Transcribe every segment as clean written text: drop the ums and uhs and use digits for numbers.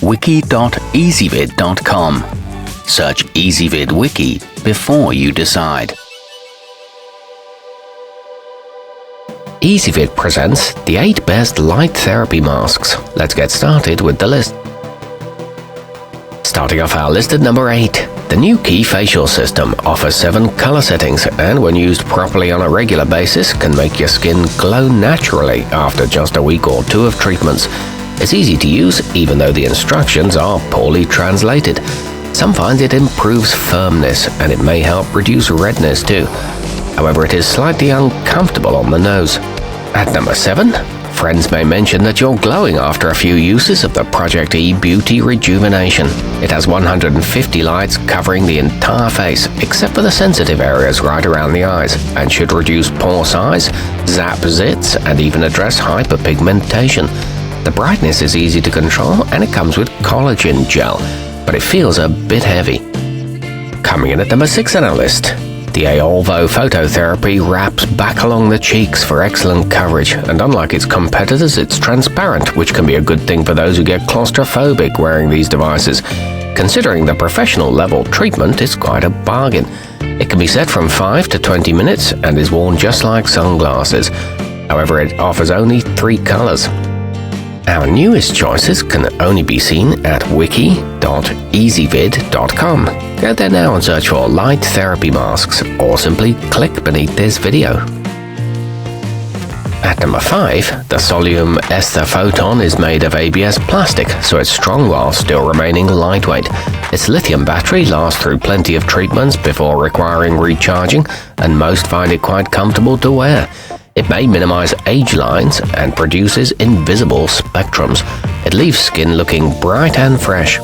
wiki.ezvid.com. Search Ezvid Wiki before you decide. Ezvid presents the 8 best light therapy masks. Let's get started with the list. Starting off our list at number 8. The newkey facial system offers 7 color settings and when used properly on a regular basis can make your skin glow naturally after just a week or 2 of treatments. It's easy to use even though the instructions are poorly translated. Some find it improves firmness and it may help reduce redness too. However, it is slightly uncomfortable on the nose. At number 7, friends may mention that you're glowing after a few uses of the Project E Beauty Rejuvenation. It has 150 lights covering the entire face, except for the sensitive areas right around the eyes, and should reduce pore size, zap zits, and even address hyperpigmentation. The brightness is easy to control, and it comes with collagen gel, but it feels a bit heavy. Coming in at number 6 on our list. The aolvo phototherapy wraps back along the cheeks for excellent coverage, and unlike its competitors, it's transparent, which can be a good thing for those who get claustrophobic wearing these devices. Considering the professional level treatment, it's quite a bargain. It can be set from 5 to 20 minutes and is worn just like sunglasses. However, it offers only 3 colors. Our newest choices can only be seen at wiki.ezvid.com. Go there now and search for light therapy masks, or simply click beneath this video. At number 5, the sollume esthe photon is made of ABS plastic, so it's strong while still remaining lightweight. Its lithium battery lasts through plenty of treatments before requiring recharging, and most find it quite comfortable to wear. It may minimize age lines and produces invisible spectrums. It leaves skin looking bright and fresh.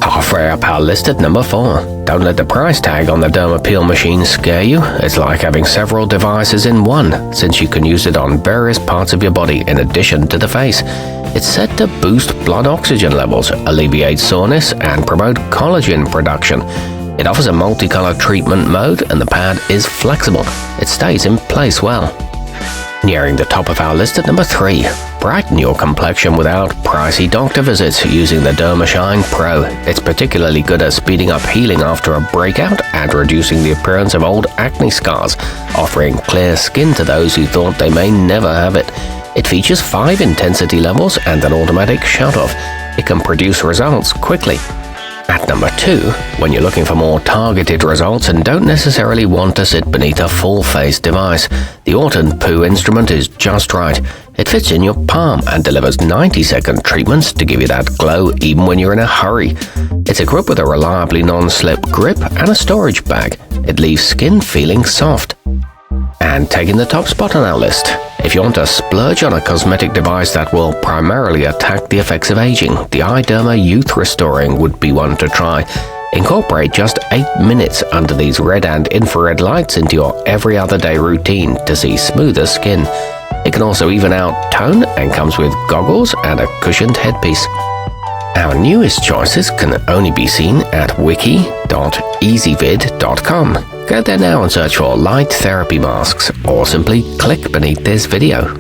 Halfway up our list at number 4. Don't let the price tag on the dermapeel machine scare you. It's like having several devices in one, since you can use it on various parts of your body in addition to the face. It's said to boost blood oxygen levels, alleviate soreness, and promote collagen production. It offers a multicolor treatment mode and the pad is flexible. It stays in place well. Nearing the top of our list at number 3. Brighten your complexion without pricey doctor visits using the dermashine Pro. It's particularly good at speeding up healing after a breakout and reducing the appearance of old acne scars, offering clear skin to those who thought they may never have it. It features 5 intensity levels and an automatic shut-off. It can produce results quickly. At number 2, when you're looking for more targeted results and don't necessarily want to sit beneath a full-face device, the autenpoo instrument is just right. It fits in your palm and delivers 90-second treatments to give you that glow even when you're in a hurry. It's equipped with a reliably non-slip grip and a storage bag. It leaves skin feeling soft. And taking the top spot on our list. If you want to splurge on a cosmetic device that will primarily attack the effects of aging, the iderma Youth Restoring would be one to try. Incorporate just 8 minutes under these red and infrared lights into your every other day routine to see smoother skin. It can also even out tone and comes with goggles and a cushioned headpiece. Our newest choices can only be seen at wiki.ezvid.com. Go there now and search for light therapy masks, or simply click beneath this video.